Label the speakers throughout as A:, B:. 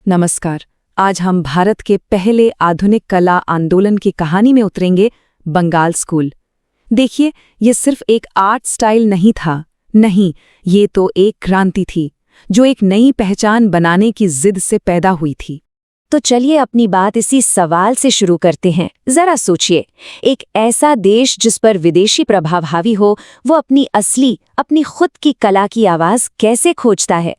A: नमस्कार। आज हम भारत के पहले आधुनिक कला आंदोलन की कहानी में उतरेंगे, बंगाल स्कूल। देखिए, ये सिर्फ एक आर्ट स्टाइल नहीं था। नहीं, ये तो एक क्रांति थी, जो एक नई पहचान बनाने की जिद से पैदा हुई थी।
B: तो चलिए अपनी बात इसी सवाल से शुरू करते हैं। जरा सोचिए, एक ऐसा देश जिस पर विदेशी प्रभाव हावी हो, वो अपनी खुद की कला की आवाज कैसे खोजता है?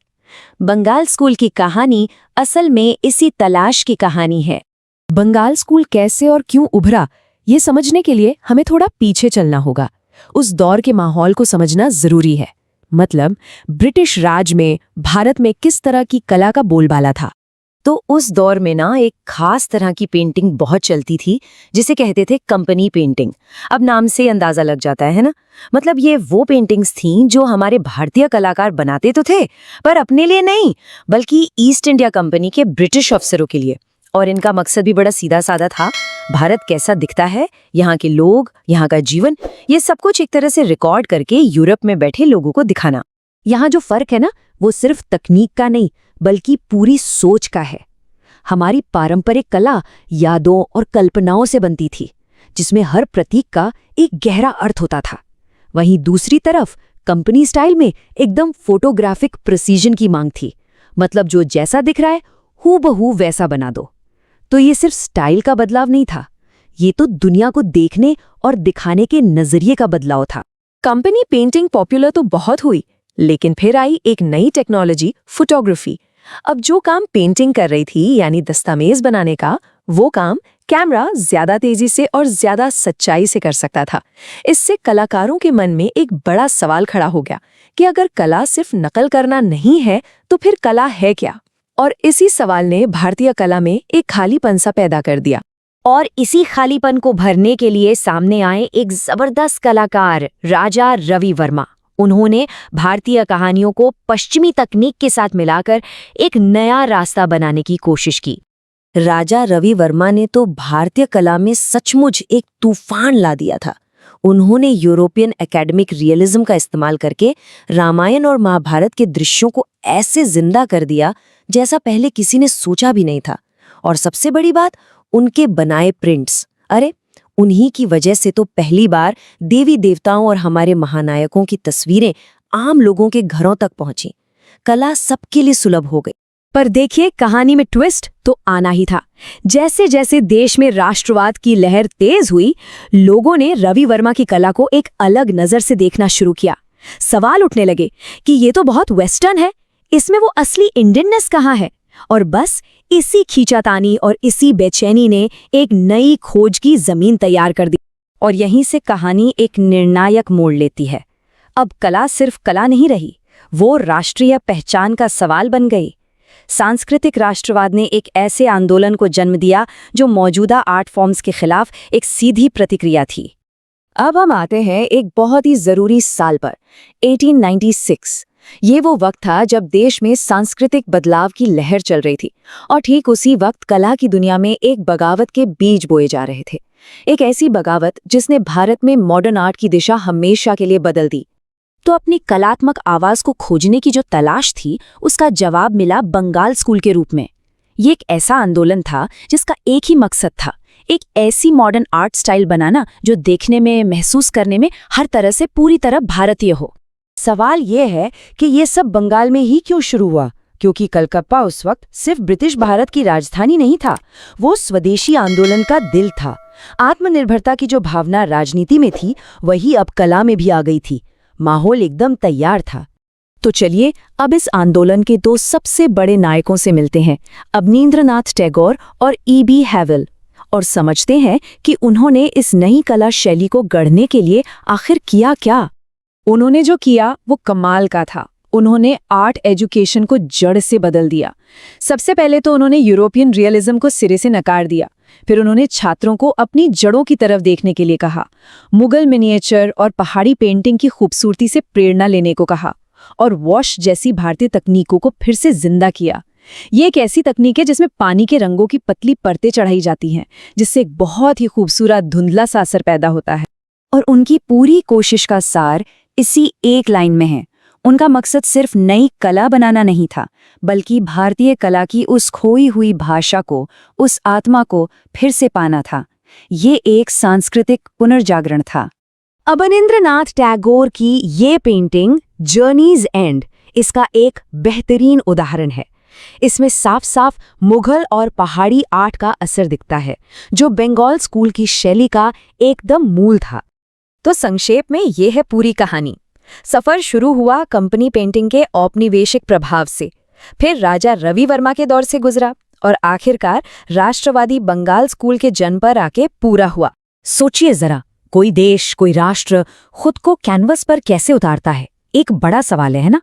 B: बंगाल स्कूल की कहानी असल में इसी तलाश की कहानी है।
A: बंगाल स्कूल कैसे और क्यों उभरा, ये समझने के लिए हमें थोड़ा पीछे चलना होगा। उस दौर के माहौल को समझना जरूरी है। मतलब, ब्रिटिश राज में भारत में किस तरह की कला का बोलबाला था।
B: तो उस दौर में ना एक खास तरह की पेंटिंग बहुत चलती थी, जिसे कहते थे कंपनी पेंटिंग। अब नाम से अंदाजा लग जाता है ना। मतलब ये वो पेंटिंग्स थीं जो हमारे भारतीय कलाकार बनाते तो थे, पर अपने लिए नहीं, बल्कि ईस्ट इंडिया कंपनी के ब्रिटिश अफसरों के लिए। और इनका मकसद भी बड़ा सीधा साधा था। भारत कैसा दिखता है, यहाँ के लोग, यहाँ का जीवन, ये सब कुछ एक तरह से रिकॉर्ड करके यूरोप में बैठे लोगों को दिखाना।
A: यहाँ जो फर्क है ना, वो सिर्फ तकनीक का नहीं, बल्कि पूरी सोच का है। हमारी पारंपरिक कला यादों और कल्पनाओं से बनती थी, जिसमें हर प्रतीक का एक गहरा अर्थ होता था। वहीं दूसरी तरफ कंपनी स्टाइल में एकदम फोटोग्राफिक प्रिसीजन की मांग थी। मतलब जो जैसा दिख रहा है, हूबहू वैसा बना दो। तो ये सिर्फ स्टाइल का बदलाव नहीं था, ये तो दुनिया को देखने और दिखाने के नजरिए का बदलाव था। कंपनी पेंटिंग पॉपुलर तो बहुत हुई, लेकिन फिर आई एक नई टेक्नोलॉजी, फोटोग्राफी। अब जो काम पेंटिंग कर रही थी, यानी दस्तावेज बनाने का, वो काम कैमरा ज्यादा तेजी से और ज्यादा सच्चाई से कर सकता था। इससे कलाकारों के मन में एक बड़ा सवाल खड़ा हो गया कि अगर कला सिर्फ नकल करना नहीं है, तो फिर कला है क्या? और इसी सवाल ने भारतीय कला में एक खालीपन सा पैदा कर दिया।
B: और इसी खालीपन को भरने के लिए सामने आए एक जबरदस्त कलाकार, राजा रवि वर्मा। उन्होंने भारतीय कहानियों को पश्चिमी तकनीक के साथ मिलाकर एक नया रास्ता बनाने की कोशिश की। राजा रवि वर्मा ने तो भारतीय कला में सचमुच एक तूफान ला दिया था। उन्होंने यूरोपियन एकेडमिक रियलिज्म का इस्तेमाल करके रामायण और महाभारत के दृश्यों को ऐसे जिंदा कर दिया जैसा पहले किसी ने सोचा भी नहीं था। और सबसे बड़ी बात, उनके बनाए प्रिंट्स, अरे उन्हीं की वजह से तो पहली बार देवी देवताओं और हमारे महानायकों की तस्वीरें आम लोगों के घरों तक पहुंची। कला सबके लिए सुलभ हो गई।
A: पर देखिए, कहानी में ट्विस्ट तो आना ही था। जैसे जैसे देश में राष्ट्रवाद की लहर तेज हुई, लोगों ने रवि वर्मा की कला को एक अलग नजर से देखना शुरू किया। सवाल उठने लगे कि ये तो बहुत वेस्टर्न है, इसमें वो असली इंडियननेस कहाँ है? और बस इसी खींचातानी और इसी बेचैनी ने एक नई खोज की जमीन तैयार कर दी। और यहीं से कहानी एक निर्णायक मोड़ लेती है। अब कला सिर्फ कला नहीं रही, वो राष्ट्रीय पहचान का सवाल बन गई। सांस्कृतिक राष्ट्रवाद ने एक ऐसे आंदोलन को जन्म दिया जो मौजूदा आर्ट फॉर्म्स के खिलाफ एक सीधी प्रतिक्रिया थी। अब हम आते हैं एक बहुत ही जरूरी साल पर, 1896। ये वो वक्त था जब देश में सांस्कृतिक बदलाव की लहर चल रही थी, और ठीक उसी वक्त कला की दुनिया में एक बगावत के बीज बोए जा रहे थे। एक ऐसी बगावत जिसने भारत में मॉडर्न आर्ट की दिशा हमेशा के लिए बदल दी। तो अपनी कलात्मक आवाज को खोजने की जो तलाश थी, उसका जवाब मिला बंगाल स्कूल के रूप में। ये एक ऐसा आंदोलन था जिसका एक ही मकसद था, एक ऐसी मॉडर्न आर्ट स्टाइल बनाना जो देखने में, महसूस करने में हर तरह से पूरी तरह भारतीय हो। सवाल ये है कि ये सब बंगाल में ही क्यों शुरू हुआ? क्योंकि कलकत्ता उस वक्त सिर्फ ब्रिटिश भारत की राजधानी नहीं था, वो स्वदेशी आंदोलन का दिल था। आत्मनिर्भरता की जो भावना राजनीति में थी, वही अब कला में भी आ गई थी। माहौल एकदम तैयार था। तो चलिए अब इस आंदोलन के दो सबसे बड़े नायकों से मिलते हैं, अवनींद्रनाथ टैगोर और E.B. हैवेल, और समझते हैं कि उन्होंने इस नई कला शैली को गढ़ने के लिए आखिर किया क्या। उन्होंने जो किया वो कमाल का था। उन्होंने आर्ट एजुकेशन को जड़ से बदल दिया। सबसे पहले तो उन्होंने यूरोपियन रियलिज्म को सिरे से नकार दिया। फिर उन्होंने छात्रों को अपनी जड़ों की तरफ देखने के लिए कहा, मुगल मिनिएचर और पहाड़ी पेंटिंग की खूबसूरती से प्रेरणा लेने को कहा, और वॉश जैसी भारतीय तकनीकों को फिर से जिंदा किया। ये एक ऐसी तकनीक है जिसमें पानी के रंगों की पतली परतें चढ़ाई जाती हैं, जिससे एक बहुत ही खूबसूरत धुंधला सा असर पैदा होता है। और उनकी पूरी कोशिश का सार इसी एक लाइन में है।
B: उनका मकसद सिर्फ नई कला बनाना नहीं था, बल्कि भारतीय कला की उस खोई हुई भाषा को, उस आत्मा को फिर से पाना था। ये एक सांस्कृतिक पुनर्जागरण था।
A: अवनींद्रनाथ टैगोर की ये पेंटिंग जर्नीज एंड इसका एक बेहतरीन उदाहरण है। इसमें साफ साफ मुगल और पहाड़ी आर्ट का असर दिखता है, जो बंगाल स्कूल की शैली का एकदम मूल था। तो संक्षेप में ये है पूरी कहानी। सफर शुरू हुआ कंपनी पेंटिंग के औपनिवेशिक प्रभाव से, फिर राजा रवि वर्मा के दौर से गुजरा और आखिरकार राष्ट्रवादी बंगाल स्कूल के जन्म पर आके पूरा हुआ। सोचिए जरा, कोई देश, कोई राष्ट्र खुद को कैनवस पर कैसे उतारता है? एक बड़ा सवाल है ना?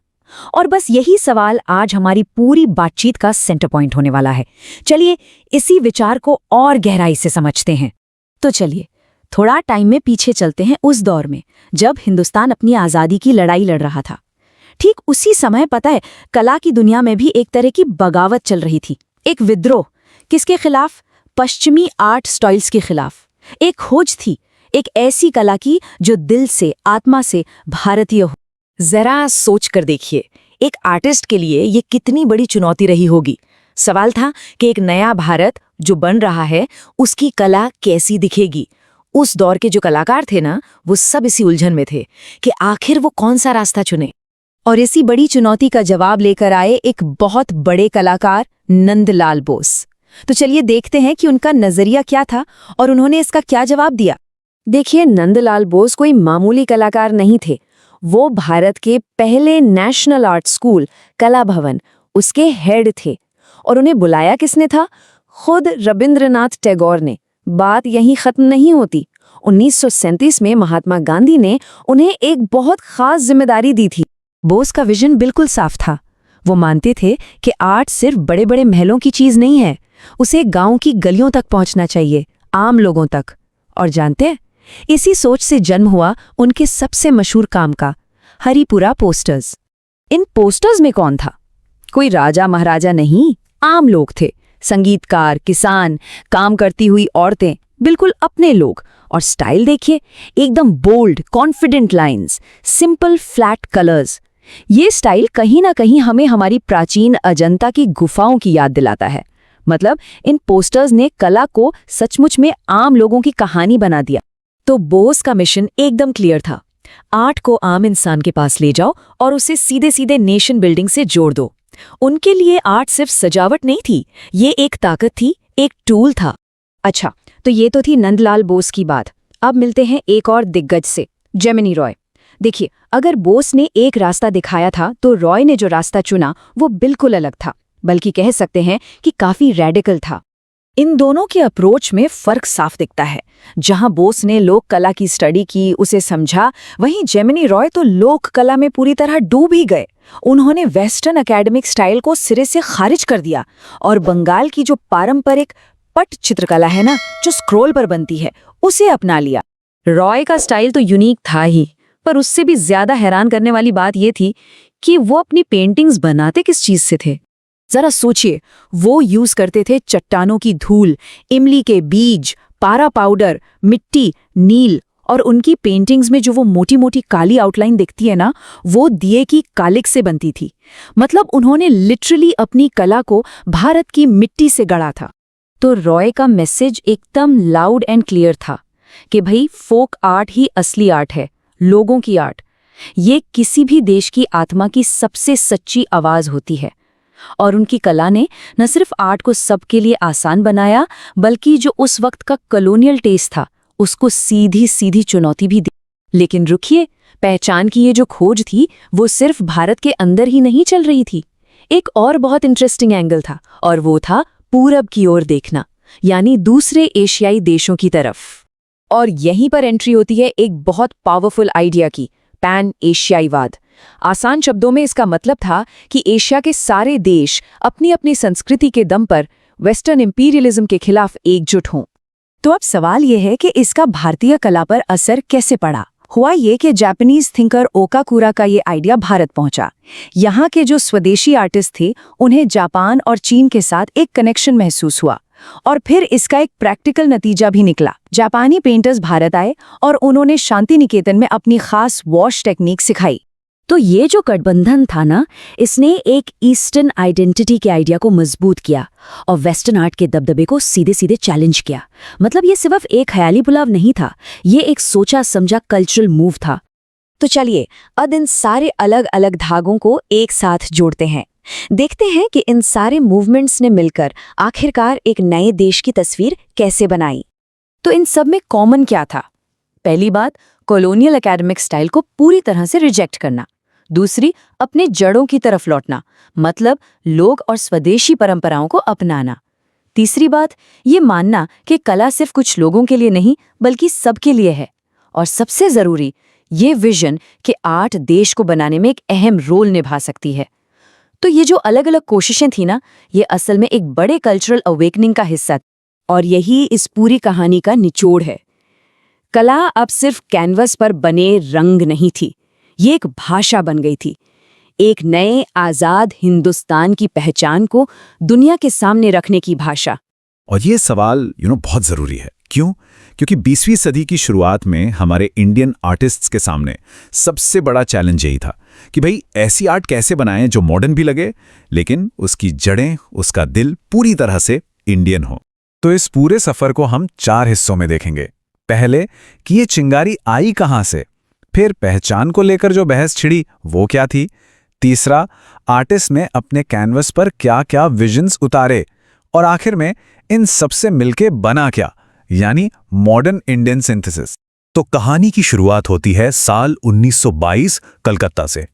A: और बस यही सवाल आज हमारी पूरी बातचीत का सेंटर पॉइंट होने वाला है। चलिए इसी विचार को और गहराई से समझते हैं। तो चलिए थोड़ा टाइम में पीछे चलते हैं, उस दौर में जब हिंदुस्तान अपनी आज़ादी की लड़ाई लड़ रहा था। ठीक उसी समय पता है, कला की दुनिया में भी एक तरह की बगावत चल रही थी। एक विद्रोह। किसके खिलाफ? पश्चिमी आर्ट स्टाइल्स के खिलाफ। एक खोज थी, एक ऐसी कला की जो दिल से, आत्मा से भारतीय हो। जरा सोच कर देखिए, एक आर्टिस्ट के लिए ये कितनी बड़ी चुनौती रही होगी। सवाल था कि एक नया भारत जो बन रहा है, उसकी कला कैसी दिखेगी। उस दौर के जो कलाकार थे ना, वो सब इसी उलझन में थे कि आखिर वो कौन सा रास्ता चुने। और इसी बड़ी चुनौती का जवाब लेकर आए एक बहुत बड़े कलाकार, नंदलाल बोस। तो चलिए देखते हैं कि उनका नजरिया क्या था और उन्होंने इसका क्या जवाब दिया। देखिए, नंदलाल बोस कोई मामूली कलाकार नहीं थे। वो भारत के पहले नेशनल आर्ट स्कूल, कला भवन, उसके हेड थे। और उन्हें बुलाया किसने था? खुद रविंद्रनाथ टैगोर ने। बात यहीं खत्म नहीं होती। 1937 में महात्मा गांधी ने उन्हें एक बहुत खास जिम्मेदारी दी थी। बोस का विजन बिल्कुल साफ था। वो मानते थे कि आर्ट सिर्फ बड़े बड़े महलों की चीज नहीं है, उसे गांव की गलियों तक पहुंचना चाहिए, आम लोगों तक। और जानते हैं, इसी सोच से जन्म हुआ उनके सबसे मशहूर काम का, हरिपुरा पोस्टर्स। इन पोस्टर्स में कौन था? कोई राजा महाराजा नहीं, आम लोग थे। संगीतकार, किसान, काम करती हुई औरतें, बिल्कुल अपने लोग। और स्टाइल देखिए, एकदम bold, confident lines, simple flat colours. ये स्टाइल कहीं ना कहीं हमें हमारी प्राचीन अजंता की गुफाओं की याद दिलाता है। मतलब इन पोस्टर्स ने कला को सचमुच में आम लोगों की कहानी बना दिया। तो बोस का मिशन एकदम क्लियर था। आर्ट को आम इंसान के पास ले जाओ और उसे सीधे सीधे नेशन बिल्डिंग से जोड़ दो। उनके लिए आर्ट सिर्फ सजावट नहीं थी, ये एक ताकत थी, एक टूल था। अच्छा, तो ये तो थी नंदलाल बोस की बात। अब मिलते हैं एक और दिग्गज से, जेमिनी रॉय। देखिए, अगर बोस ने एक रास्ता दिखाया था, तो रॉय ने जो रास्ता चुना वो बिल्कुल अलग था, बल्कि कह सकते हैं कि काफी रेडिकल था। इन दोनों के अप्रोच में फर्क साफ दिखता है। जहां बोस ने लोक कला की स्टडी की, उसे समझा, वहीं जेमिनी रॉय तो लोक कला में पूरी तरह डूब ही गए। उन्होंने वेस्टर्न एकेडमिक स्टाइल को सिरे से खारिज कर दिया और बंगाल की जो पारंपरिक पट चित्रकला है ना, जो स्क्रोल पर बनती है, उसे अपना लिया। रॉय का स्टाइल तो यूनिक था ही, पर उससे भी ज्यादा हैरान करने वाली बात यह थी कि वो अपनी पेंटिंग्स बनाते किस चीज से थे। जरा सोचिए, वो यूज करते थे चट्टानों की धूल, इमली के बीज, पारा पाउडर, मिट्टी, नील। और उनकी पेंटिंग्स में जो वो मोटी मोटी काली आउटलाइन दिखती है ना, वो दिए की कालिक से बनती थी। मतलब उन्होंने लिटरली अपनी कला को भारत की मिट्टी से गढ़ा था। तो रॉय का मैसेज एकदम लाउड एंड क्लियर था कि भाई, फोक आर्ट ही असली आर्ट है, लोगों की आर्ट। ये किसी भी देश की आत्मा की सबसे सच्ची आवाज होती है। और उनकी कला ने न सिर्फ आर्ट को सबके लिए आसान बनाया, बल्कि जो उस वक्त का कॉलोनियल टेस्ट था, उसको सीधी सीधी चुनौती भी दी। लेकिन रुकिए, पहचान की ये जो खोज थी, वो सिर्फ भारत के अंदर ही नहीं चल रही थी। एक और बहुत इंटरेस्टिंग एंगल था, और वो था पूरब की ओर देखना, यानी दूसरे एशियाई देशों की तरफ। और यहीं पर एंट्री होती है एक बहुत पावरफुल आइडिया की, पैन एशियाईवाद। आसान शब्दों में इसका मतलब था कि एशिया के सारे देश अपनी अपनी संस्कृति के दम पर वेस्टर्न इंपीरियलिज्म के खिलाफ एकजुट हों। तो अब सवाल यह है कि इसका भारतीय कला पर असर कैसे पड़ा। हुआ ये कि जापानीज थिंकर ओकाकुरा का ये आइडिया भारत पहुंचा। यहाँ के जो स्वदेशी आर्टिस्ट थे, उन्हें जापान और चीन के साथ एक कनेक्शन महसूस हुआ। और फिर इसका एक प्रैक्टिकल नतीजा भी निकला। जापानी पेंटर्स भारत आए और उन्होंने शांति निकेतन में अपनी खास वॉश टेक्निक सिखाई। तो ये जो गठबंधन था ना, इसने एक ईस्टर्न आइडेंटिटी के आइडिया को मजबूत किया और वेस्टर्न आर्ट के दबदबे को सीधे सीधे चैलेंज किया। मतलब ये सिर्फ एक ख्याली पुलाव नहीं था, ये एक सोचा समझा कल्चरल मूव था। तो चलिए अब इन सारे अलग अलग धागों को एक साथ जोड़ते हैं, देखते हैं कि इन सारे मूवमेंट्स ने मिलकर आखिरकार एक नए देश की तस्वीर कैसे बनाई। तो इन सब में कॉमन क्या था? पहली बात, कॉलोनियल एकेडमिक स्टाइल को पूरी तरह से रिजेक्ट करना। दूसरी, अपने जड़ों की तरफ लौटना, मतलब लोक और स्वदेशी परंपराओं को अपनाना। तीसरी बात, ये मानना कि कला सिर्फ कुछ लोगों के लिए नहीं बल्कि सबके लिए है। और सबसे जरूरी, ये विजन कि आर्ट देश को बनाने में एक अहम रोल निभा सकती है। तो ये जो अलग अलग कोशिशें थी ना, ये असल में एक बड़े कल्चरल अवेकनिंग का हिस्सा थी। और यही इस पूरी कहानी का निचोड़ है। कला अब सिर्फ कैनवस पर बने रंग नहीं थी, ये एक भाषा बन गई थी, एक नए आजाद हिंदुस्तान की पहचान को दुनिया के सामने रखने की भाषा।
C: और ये सवाल बहुत ज़रूरी है। क्यों? क्योंकि 20वीं सदी की शुरुआत में हमारे इंडियन आर्टिस्ट्स के सामने सबसे बड़ा चैलेंज यही था कि भाई ऐसी आर्ट कैसे बनाएं जो मॉडर्न भी लगे लेकिन उसकी जड़ें, उसका दिल पूरी तरह से इंडियन हो। तो इस पूरे सफ़र को हम 4 हिस्सों में देखेंगे। पहले कि ये चिंगारी आई कहाँ से, फिर पहचान को लेकर जो बहस छिड़ी वो क्या थी, तीसरा आर्टिस्ट ने अपने कैनवस पर क्या-क्या विजन्स उतारे, और आखिर में इन सबसे मिलके बना क्या, यानी मॉडर्न इंडियन सिंथेसिस। तो कहानी की शुरुआत होती है साल 1922 कलकत्ता से।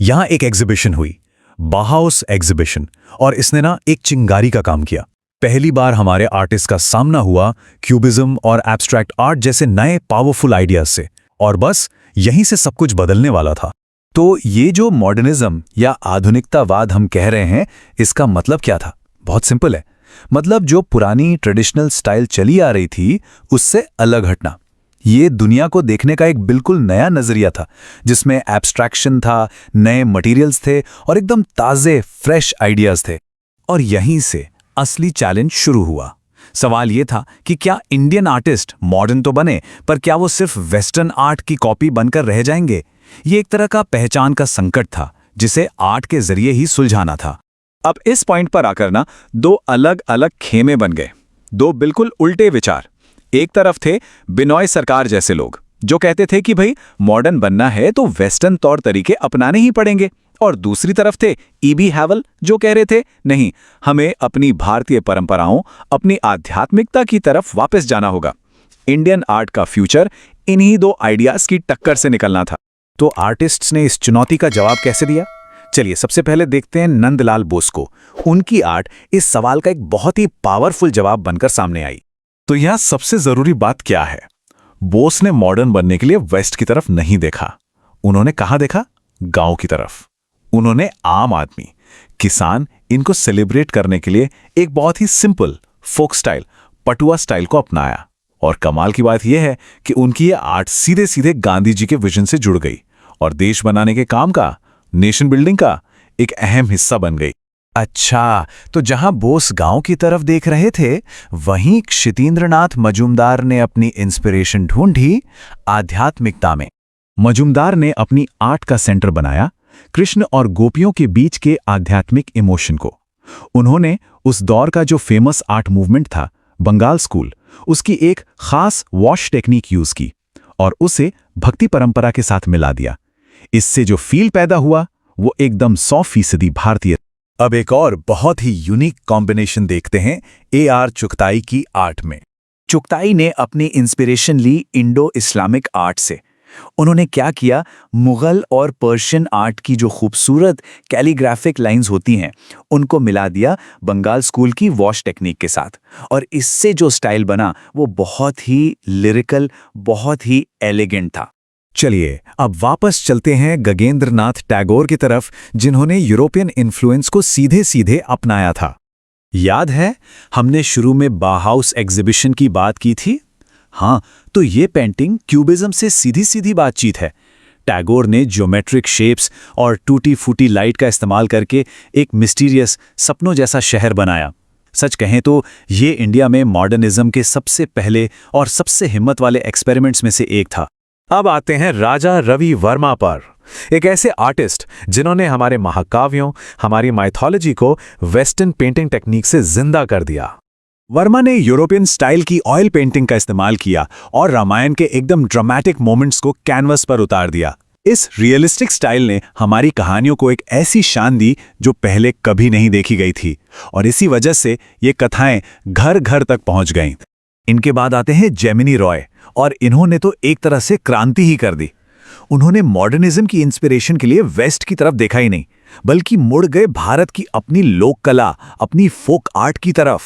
C: यहाँ एक एग्जीबिशन हुई, बाहाउस एग्जीबिशन, और इसने एक चिंगारी का काम किया। पहली बार हमारे आर्टिस्ट का सामना हुआ क्यूबिज्म और एब्स्ट्रैक्ट आर्ट जैसे नए पावरफुल आइडियाज से, और बस यहीं से सब कुछ बदलने वाला था। तो ये जो मॉडर्निज्म या आधुनिकतावाद हम कह रहे हैं, इसका मतलब क्या था? बहुत सिंपल है, मतलब जो पुरानी ट्रेडिशनल स्टाइल चली आ रही थी उससे अलग हटना। ये दुनिया को देखने का एक बिल्कुल नया नजरिया था जिसमें एब्स्ट्रैक्शन था, नए मटेरियल्स थे और एकदम ताज़े फ्रेश आइडियाज थे। और यहीं से असली चैलेंज शुरू हुआ। सवाल ये था कि क्या इंडियन आर्टिस्ट मॉडर्न तो बने, पर क्या वो सिर्फ वेस्टर्न आर्ट की कॉपी बनकर रह जाएंगे? ये एक तरह का पहचान का संकट था जिसे आर्ट के जरिए ही सुलझाना था। अब इस पॉइंट पर आकर दो अलग अलग खेमे बन गए, दो बिल्कुल उल्टे विचार। एक तरफ थे बिनॉय सरकार जैसे लोग जो कहते थे कि भाई मॉडर्न बनना है तो वेस्टर्न तौर तरीके अपनाने ही पड़ेंगे, और दूसरी तरफ थे ई.बी. हैवल जो कह रहे थे नहीं, हमें अपनी भारतीय परंपराओं, अपनी आध्यात्मिकता की तरफ वापस जाना होगा। इंडियन आर्ट का फ्यूचर इन्हीं दो आइडियाज की टक्कर से निकलना था। तो आर्टिस्ट्स ने इस चुनौती का जवाब कैसे दिया? चलिए सबसे पहले देखते हैं नंदलाल बोस को। उनकी आर्ट इस सवाल का एक बहुत ही पावरफुल जवाब बनकर सामने आई। तो यहाँ सबसे जरूरी बात क्या है? बोस ने मॉडर्न बनने के लिए वेस्ट की तरफ नहीं देखा, उन्होंने कहाँ देखा? गांव की तरफ। उन्होंने आम आदमी, किसान, इनको सेलिब्रेट करने के लिए एक बहुत ही सिंपल फोक स्टाइल, पटुआ स्टाइल को अपनाया। और कमाल की बात यह है कि उनकी ये आर्ट सीधे सीधे गांधी जी के विजन से जुड़ गई और देश बनाने के काम का, नेशन बिल्डिंग का एक अहम हिस्सा बन गई। अच्छा, तो जहां बोस गांव की तरफ देख रहे थे, वहीं क्षितेंद्रनाथ मजूमदार ने अपनी इंस्पिरेशन ढूंढी आध्यात्मिकता में। मजूमदार ने अपनी आर्ट का सेंटर बनाया कृष्ण और गोपियों के बीच के आध्यात्मिक इमोशन को। उन्होंने उस दौर का जो फेमस आर्ट मूवमेंट था, बंगाल स्कूल, उसकी एक खास वॉश टेक्निक यूज की और उसे भक्ति परंपरा के साथ मिला दिया। इससे जो फील पैदा हुआ वो एकदम 100% भारतीय। अब एक और बहुत ही यूनिक कॉम्बिनेशन देखते हैं ए.आर. चुगताई की आर्ट में। चुगताई ने अपनी इंस्पिरेशन ली इंडो इस्लामिक आर्ट से। उन्होंने क्या किया, मुगल और पर्शियन आर्ट की जो खूबसूरत कैलीग्राफिक लाइंस होती हैं उनको मिला दिया बंगाल स्कूल की वॉश टेक्निक के साथ, और इससे जो स्टाइल बना वो बहुत ही लिरिकल, बहुत ही एलिगेंट था। चलिए अब वापस चलते हैं गगनेंद्र नाथ टैगोर की तरफ, जिन्होंने यूरोपियन इन्फ्लुएंस को सीधे सीधे अपनाया था। याद है हमने शुरू में बाहाउस एग्जीबिशन की बात की थी? हाँ, तो ये पेंटिंग क्यूबिज्म से सीधी सीधी बातचीत है। टैगोर ने ज्योमेट्रिक शेप्स और टूटी फूटी लाइट का इस्तेमाल करके एक मिस्टीरियस सपनों जैसा शहर बनाया। सच कहें तो ये इंडिया में मॉडर्निज्म के सबसे पहले और सबसे हिम्मत वाले एक्सपेरिमेंट्स में से एक था। अब आते हैं राजा रवि वर्मा पर। एक ऐसे आर्टिस्ट जिन्होंने हमारे महाकाव्यों, हमारी माइथोलॉजी को वेस्टर्न पेंटिंग टेक्निक से जिंदा कर दिया। वर्मा ने यूरोपियन स्टाइल की ऑयल पेंटिंग का इस्तेमाल किया और रामायण के एकदम ड्रामेटिक मोमेंट्स को कैनवस पर उतार दिया। इस रियलिस्टिक स्टाइल ने हमारी कहानियों को एक ऐसी शान दी जो पहले कभी नहीं देखी गई थी, और इसी वजह से ये कथाएं घर घर तक पहुंच गईं। इनके बाद आते हैं जेमिनी रॉय, और इन्होंने तो एक तरह से क्रांति ही कर दी। उन्होंने मॉडर्निज्म की इंस्पिरेशन के लिए वेस्ट की तरफ देखा ही नहीं, बल्कि मुड़ गए भारत की अपनी लोक कला, अपनी फोक आर्ट की तरफ।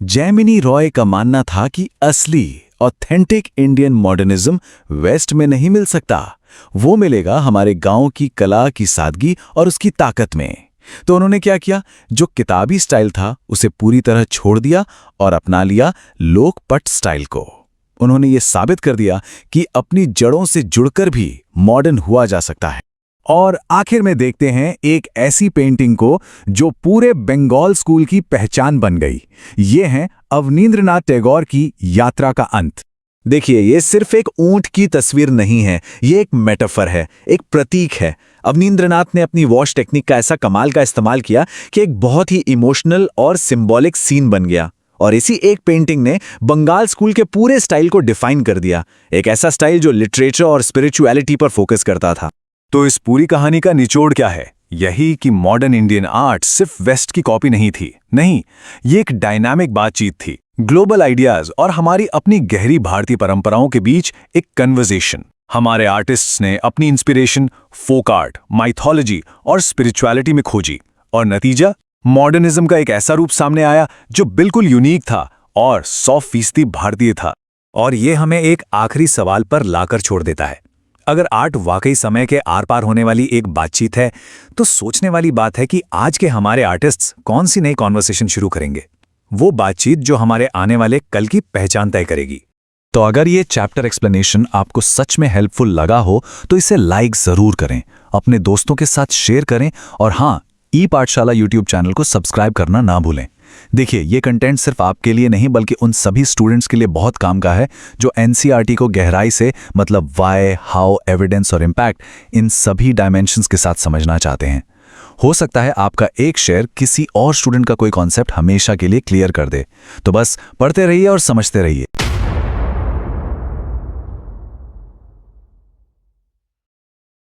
C: जेमिनी रॉय का मानना था कि असली ऑथेंटिक इंडियन मॉडर्निज्म वेस्ट में नहीं मिल सकता, वो मिलेगा हमारे गांव की कला की सादगी और उसकी ताकत में। तो उन्होंने क्या किया, जो किताबी स्टाइल था उसे पूरी तरह छोड़ दिया और अपना लिया लोकपट स्टाइल को। उन्होंने ये साबित कर दिया कि अपनी जड़ों से जुड़कर भी मॉडर्न हुआ जा सकता है। और आखिर में देखते हैं एक ऐसी पेंटिंग को जो पूरे बंगाल स्कूल की पहचान बन गई। ये है अवनींद्रनाथ टैगोर की यात्रा का अंत। देखिए, ये सिर्फ एक ऊंट की तस्वीर नहीं है, ये एक मेटाफर है, एक प्रतीक है। अवनींद्रनाथ ने अपनी वॉश टेक्निक का ऐसा कमाल का इस्तेमाल किया कि एक बहुत ही इमोशनल और सिंबॉलिक सीन बन गया, और इसी एक पेंटिंग ने बंगाल स्कूल के पूरे स्टाइल को डिफाइन कर दिया। एक ऐसा स्टाइल जो लिटरेचर और स्पिरिचुअलिटी पर फोकस करता था। तो इस पूरी कहानी का निचोड़ क्या है? यही कि मॉडर्न इंडियन आर्ट सिर्फ वेस्ट की कॉपी नहीं थी। नहीं, ये एक डायनामिक बातचीत थी, ग्लोबल आइडियाज और हमारी अपनी गहरी भारतीय परंपराओं के बीच एक कन्वर्सेशन। हमारे आर्टिस्ट्स ने अपनी इंस्पिरेशन फोक आर्ट, माइथोलॉजी और स्पिरिचुअलिटी में खोजी, और नतीजा मॉडर्निज्म का एक ऐसा रूप सामने आया जो बिल्कुल यूनिक था और 100% भारतीय था। और ये हमें एक आखिरी सवाल पर लाकर छोड़ देता है। अगर आर्ट वाकई समय के आर पार होने वाली एक बातचीत है, तो सोचने वाली बात है कि आज के हमारे आर्टिस्ट्स कौन सी नई कॉन्वर्सेशन शुरू करेंगे, वो बातचीत जो हमारे आने वाले कल की पहचान तय करेगी। तो अगर ये चैप्टर एक्सप्लेनेशन आपको सच में हेल्पफुल लगा हो तो इसे लाइक जरूर करें, अपने दोस्तों के साथ शेयर करें, और हाँ, ई पाठशाला यूट्यूब चैनल को सब्सक्राइब करना ना भूलें। देखिए, ये कंटेंट सिर्फ आपके लिए नहीं बल्कि उन सभी स्टूडेंट्स के लिए बहुत काम का है जो एनसीईआरटी को गहराई से, मतलब व्हाई, हाउ, एविडेंस और इम्पैक्ट, इन सभी डायमेंशंस के साथ समझना चाहते हैं। हो सकता है आपका एक शेयर किसी और स्टूडेंट का कोई कॉन्सेप्ट हमेशा के लिए क्लियर कर दे। तो बस पढ़ते रहिए और समझते रहिए।